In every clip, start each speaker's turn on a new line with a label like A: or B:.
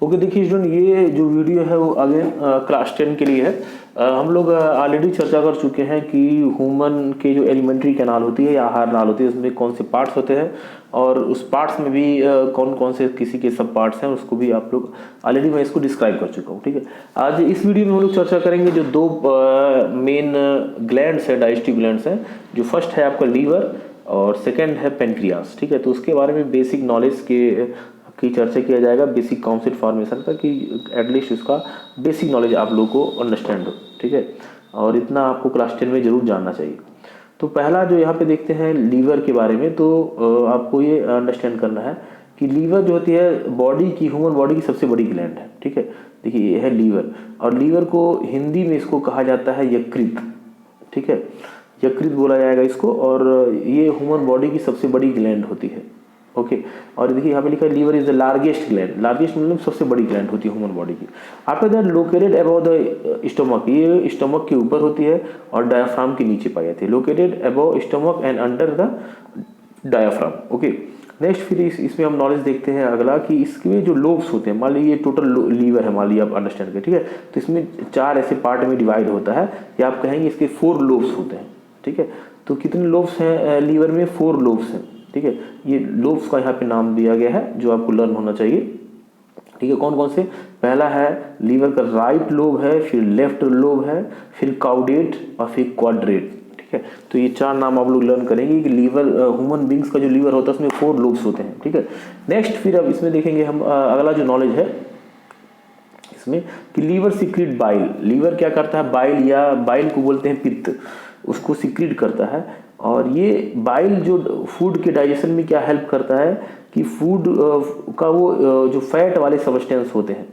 A: Okay देखिए student, ये जो वीडियो है वो अगेन क्लास 10 के लिए है। हम लोग ऑलरेडी चर्चा कर चुके हैं कि ह्यूमन के जो एलिमेंट्री कैनाल होती है या आहार नाल होती है उसमें कौन से पार्ट्स होते हैं और उस पार्ट्स में भी कौन कौन से किसी के सब पार्ट्स हैं उसको भी आप लोग ऑलरेडी मैं इसको डिस्क्राइब कर चुका हूँ। ठीक है, आज इस वीडियो में हम लोग चर्चा करेंगे जो दो मेन ग्लैंड्स है, डाइजेस्टिव ग्लैंड्स हैं। जो फर्स्ट है आपका लीवर और सेकेंड है पेनक्रियास। ठीक है, तो उसके बारे में बेसिक नॉलेज की चर्चा किया जाएगा, बेसिक काउंसिल फॉर्मेशन का, कि एटलीस्ट उसका बेसिक नॉलेज आप लोगों को अंडरस्टैंड हो। ठीक है, और इतना आपको क्लास 10 में जरूर जानना चाहिए। तो पहला जो यहाँ पे देखते हैं लीवर के बारे में, तो आपको ये अंडरस्टैंड करना है कि लीवर जो होती है बॉडी की, ह्यूमन बॉडी की सबसे बड़ी ग्लैंड है। ठीक है, देखिए ये है लीवर, और लीवर को हिंदी में इसको कहा जाता है यकृत। ठीक है, यकृत बोला जाएगा इसको, और ये ह्यूमन बॉडी की सबसे बड़ी ग्लैंड होती है। ओके, और देखिए यहाँ पे लिखा है liver is the largest gland. Largest मतलब सबसे बड़ी ग्लैंड होती है ह्यूमन बॉडी की। After that located above the stomach, ये स्टमक के ऊपर होती है और डायाफ्राम के नीचे पाई जाती है। Located above stomach and under the diaphragm. Okay, next फिर इसमें हम नॉलेज देखते हैं अगला कि इसके जो लोब्स होते हैं, मान लीजिए टोटल लीवर है, मान लीजिए आप अंडरस्टैंड करें। ठीक है, तो इसमें 4 ऐसे पार्ट में डिवाइड होता है, या आप कहेंगे इसके 4 लोब्स होते हैं। ठीक है, तो कितने लोब्स हैं लीवर में? 4 लोब्स हैं। ठीक है, ये लोब्स का यहाँ पे नाम दिया गया है जो आपको लर्न होना चाहिए। ठीक है, कौन कौन से? पहला है लीवर का राइट लोब है, फिर लेफ्ट लोब है, फिर काउडेट और फिर क्वाड्रेट। ठीक है, तो ये 4 नाम आप लोग लर्न करेंगे कि लीवर, ह्यूमन बींग्स का जो लीवर होता है उसमें 4 लोब्स होते हैं। ठीक है, नेक्स्ट फिर अब इसमें देखेंगे हम अगला जो नॉलेज है इसमें कि लीवर सीक्रेट बाइल। लीवर क्या करता है? बाइल, या बाइल को बोलते हैं पित्त, उसको सीक्रेट करता है। और ये बाइल जो फूड के डाइजेशन में क्या हेल्प करता है कि फूड का वो जो फैट वाले सब्सटेंस होते हैं,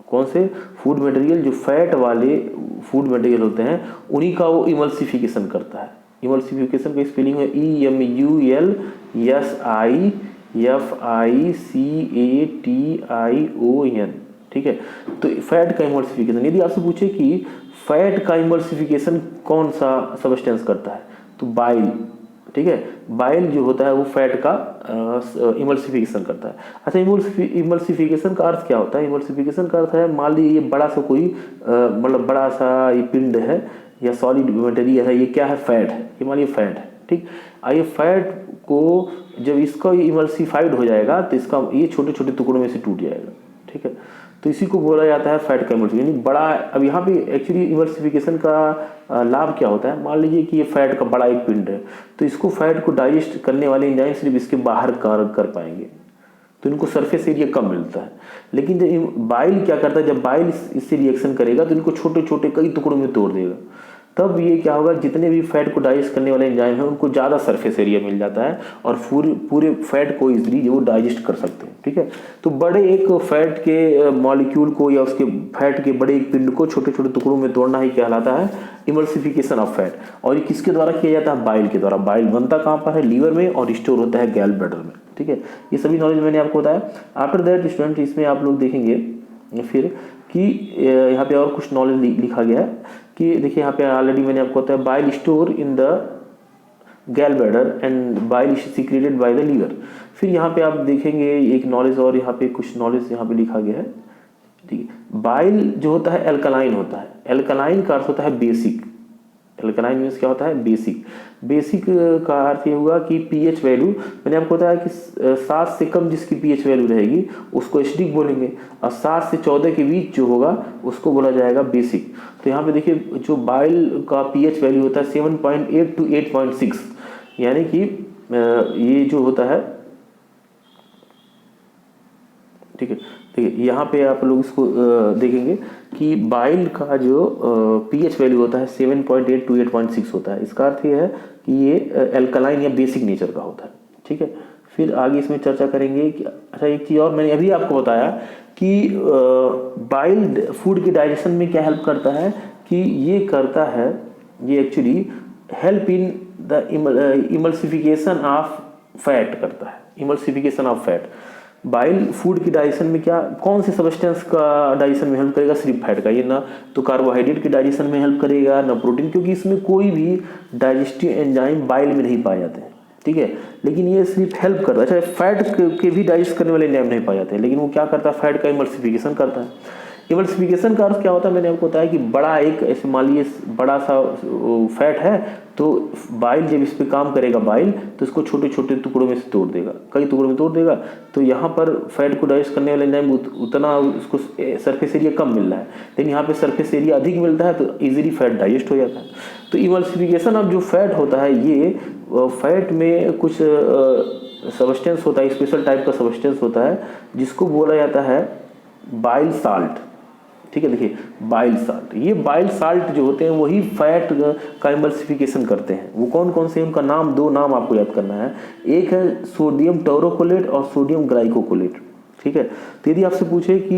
A: कौन से? फूड मटेरियल, जो फैट वाले फूड मटेरियल होते हैं उन्हीं का वो इमल्सिफिकेशन करता है। इमल्सिफिकेशन का स्पेलिंग है EMULSIFICATION। ठीक है, तो फैट का इमल्सिफिकेशन, यदि आपसे पूछे कि फैट का इमल्सिफिकेशन कौन सा सब्सटेंस करता है, तो बाइल। ठीक है, बाइल जो होता है वो फैट का इमल्सिफिकेशन करता है। अच्छा, इमल्सिफिकेशन का अर्थ क्या होता है? इमल्सिफिकेशन का अर्थ है, मान लीजिए ये बड़ा सा कोई मतलब बड़ा सा ये पिंड है या सॉलिड मटेरियल है, ये क्या है? फैट है। ये मान लीजिए फैट है। ठीक, ये फैट को जब इसका इमल्सिफाइड हो जाएगा तो इसका ये छोटे छोटे टुकड़ों में से टूट जाएगा। ठीक है, तो इसी को बोला जाता है फैट का इमल्सिफिकेशन, यानी बड़ा। अब यहाँ पे एक्चुअली इमल्सिफिकेशन का लाभ क्या होता है? मान लीजिए कि ये फैट का बड़ा एक पिंड है, तो इसको फैट को डाइजेस्ट करने वाले एंजाइम सिर्फ इसके बाहर कार्य कर पाएंगे, तो इनको सरफेस एरिया कम मिलता है। लेकिन जब बाइल क्या करता है, जब बाइल इससे रिएक्शन करेगा तो इनको छोटे छोटे कई टुकड़ों में तोड़ देगा। तब ये क्या होगा, जितने भी फैट को डाइजेस्ट करने वाले एंजाइम हैं उनको ज़्यादा सरफेस एरिया मिल जाता है और पूरे फैट को इजीली वो डाइजेस्ट कर सकते हैं। ठीक है, तो बड़े एक फैट के मॉलिक्यूल को या उसके फैट के बड़े एक पिंड को छोटे छोटे टुकड़ों में तोड़ना ही कहलाता है इमल्सिफिकेशन ऑफ फैट। और ये किसके द्वारा किया जाता है? बाइल के द्वारा। बाइल बनता कहाँ पर है? लीवर में, और स्टोर होता है गैल ब्लैडर में। ठीक है, ये सभी नॉलेज मैंने आपको बताया। आफ्टर दैट स्टूडेंट, इसमें आप लोग देखेंगे फिर कि यहाँ पे और कुछ नॉलेज लिखा गया है कि देखिए यहाँ पे ऑलरेडी मैंने आपको बताया bile store in the gall bladder and bile secreted by the liver. फिर यहाँ पे आप देखेंगे एक नॉलेज, और यहाँ पे कुछ नॉलेज यहाँ पे लिखा गया है। ठीक है, बाइल जो होता है एल्कलाइन होता है। एल्कलाइन का अर्थ होता है बेसिक। एल्कलाइन मीन्स क्या होता है? बेसिक। बेसिक का अर्थ ये हुआ कि पीएच वैल्यू, मैंने आपको बताया कि 7 से कम जिसकी पीएच वैल्यू रहेगी उसको एसिडिक बोलेंगे, और 7 से 14 के बीच जो होगा उसको बोला जाएगा बेसिक। तो यहाँ पे देखिए जो बाइल का पीएच वैल्यू होता है 7.8 to 8.6, यानी कि ये जो होता है, ठीक है, देखिए यहाँ पे आप लोग इसको देखेंगे कि बाइल का जो पीएच वैल्यू होता है 7.8 to 8.6 होता है। इसका अर्थ ये है कि ये एल्कलाइन या बेसिक नेचर का होता है। ठीक है, फिर आगे इसमें चर्चा करेंगे कि अच्छा एक चीज़ और मैंने अभी आपको बताया कि बाइल फूड के डाइजेशन में क्या हेल्प करता है, कि ये करता है, ये actually help in the emulsification of fat करता है। Emulsification of fat, bile food की डाइजेशन में क्या, कौन से सब्सटेंस का डाइजेशन में हेल्प करेगा? सिर्फ फैट का। ये ना तो कार्बोहाइड्रेट के डाइजेशन में हेल्प करेगा, ना प्रोटीन, क्योंकि इसमें कोई भी डाइजेस्टिव एंजाइम बाइल में नहीं पाए जाते हैं। ठीक है, लेकिन ये सिर्फ हेल्प करता है। अच्छा, फैट के भी डाइजेस्ट करने वाले एंजाइम नहीं पाए जाते, लेकिन वो क्या करता है, फैट का इमल्सिफिकेशन करता है। इमल्सिफिकेशन का अर्थ क्या होता है, मैंने आपको बताया कि बड़ा एक ऐसे मान लीजिए बड़ा सा फैट है, तो बाइल जब इस पे काम करेगा बाइल, तो इसको छोटे छोटे टुकड़ों में से तोड़ देगा, कई टुकड़ों में तोड़ देगा। तो यहाँ पर फैट को डाइजेस्ट करने वाले एंजाइम उतना उसको सरफेस एरिया कम मिल रहा है, लेकिन यहाँ पे सरफेस एरिया अधिक मिलता है, तो इजीली फैट डाइजेस्ट हो जाता है। तो इमल्सिफिकेशन अब जो फैट होता है, ये फैट में कुछ सब्सटेंस होता है, स्पेशल टाइप का सब्सटेंस होता है, जिसको बोला जाता है बाइल साल्ट। ठीक है, देखिए बाइल साल्ट, ये बाइल साल्ट जो होते हैं वही फैट का इमल्सिफिकेशन करते हैं। वो कौन कौन से, उनका नाम, दो नाम आपको याद करना है। एक है सोडियम टोरोकोलेट और सोडियम ग्लाइकोकोलेट। ठीक है, तो यदि आपसे पूछे कि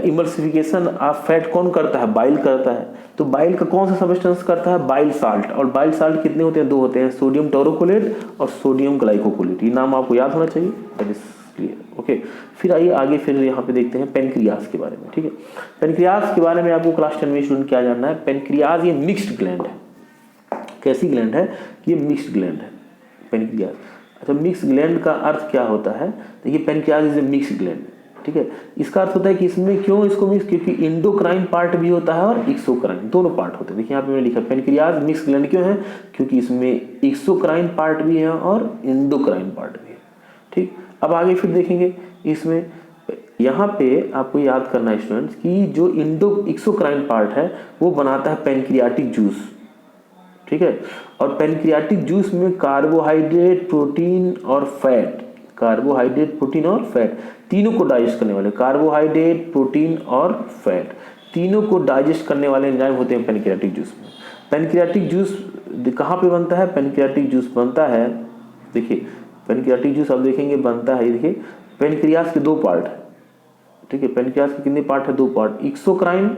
A: इमल्सिफिकेशन ऑफ फैट कौन करता है, बाइल करता है, तो बाइल का कौन सा सब्सटेंस करता है, बाइल साल्ट। और बाइल साल्ट कितने होते हैं, दो होते हैं, सोडियम टोरोकोलेट और सोडियम ग्लाइकोकोलेट। ये नाम आपको याद होना चाहिए, दैट इज क्लियर। ओके, फिर आइए आगे, फिर यहाँ पे देखते हैं पेनक्रियाज के बारे में। ठीक है, पेनक्रियाज के बारे में आपको क्लास 10 में स्टूडेंट क्या जानना है। पेनक्रियाज ये मिक्स्ड ग्लैंड है। कैसी ग्लैंड है, ये मिक्स्ड ग्लैंड है पेनक्रियाज। अच्छा, मिक्स ग्लैंड का अर्थ क्या होता है, देखिए pancreas is a mix gland. ठीक है, इसका अर्थ होता है कि इसमें क्यों इसको मिक्स, क्योंकि इंडोक्राइन पार्ट भी होता है और एक्सोक्राइन, दोनों पार्ट होते हैं। देखिए यहाँ पे मैंने लिखा पेनक्रियाज मिक्स ग्लैंड क्यों है, क्योंकि इसमें एक्सोक्राइन पार्ट भी है और इंडोक्राइन पार्ट भी है। ठीक, अब आगे फिर देखेंगे इसमें, यहाँ पे आपको याद करना है स्टूडेंट्स कि जो एक्सोक्राइन पार्ट है वो बनाता है पेनक्रियाटिक जूस। ठीक है, और पेनक्रियाटिक जूस में कार्बोहाइड्रेट, प्रोटीन और फैट, कार्बोहाइड्रेट, प्रोटीन और फैट तीनों को डाइजेस्ट करने वाले, कार्बोहाइड्रेट, प्रोटीन और फैट तीनों को डाइजेस्ट करने वाले एंजाइम होते हैं पेनक्रियाटिक जूस में। पेनक्रियाटिक जूस कहाँ पे बनता है, पेनक्रियाटिक जूस बनता है, देखिए पेनक्रियाटिक जूस आप देखेंगे बनता है, देखिए पेनक्रियाज के दो पार्ट है। ठीक है, पेनक्रियाज के कितने पार्ट है, दो पार्ट, एक्सोक्राइन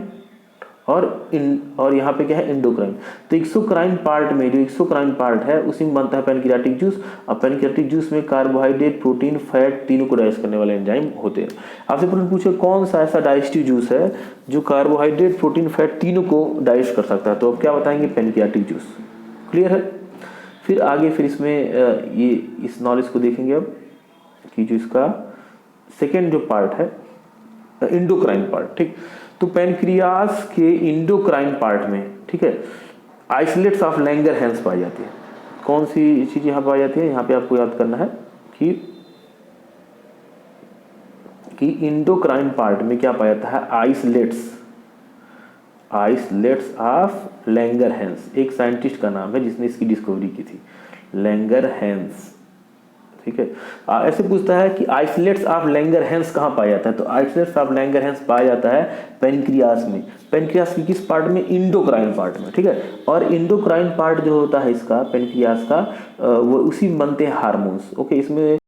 A: और यहाँ पे क्या है, एंडोक्राइन। तो एक्सोक्राइन पार्ट में, जो एक्सोक्राइन पार्ट है उसी में बनता है पेनक्रियाटिक जूस। और पेनक्रियाटिक जूस में कार्बोहाइड्रेट, प्रोटीन, फैट तीनों को डाइजेस्ट करने वाले एंजाइम होते हैं। आपसे प्रश्न पूछे कौन सा ऐसा डाइजेस्टिव जूस है जो कार्बोहाइड्रेट, प्रोटीन, फैट तीनों को डाइजेस्ट कर सकता है, तो अब क्या बताएंगे, पेनक्रियाटिक जूस। क्लियर है। फिर आगे फिर इसमें ये इस नॉलेज को देखेंगे अब कि जो इसका सेकेंड जो पार्ट है, इंडोक्राइन पार्ट। ठीक, तो पेनक्रियाज के इंडोक्राइन पार्ट में, ठीक है, आइसोलेट्स ऑफ लैंगरहैंस पाई जाती है। कौन सी चीज यहाँ पाई जाती है, यहाँ पे आपको याद करना है कि इंडोक्राइन पार्ट में क्या पाया जाता है, आइसोलेट्स ऑफ लैंगरहैंस। एक साइंटिस्ट का नाम है जिसने इसकी डिस्कवरी की थी, लैंगरहैंस। ठीक है, ऐसे पूछता है कि आइसोलेट्स ऑफ लैंगरहैंस कहाँ पाया जाता है, तो आइसोलेट्स ऑफ लैंगरहैंस पाया जाता है पेनक्रियाज में। पेनक्रियाज की किस पार्ट में, इंडोक्राइन पार्ट में। ठीक है, और इंडोक्राइन पार्ट जो होता है इसका पेनक्रियाज का, वो उसी में बनते हैं हार्मोन्स। ओके, इसमें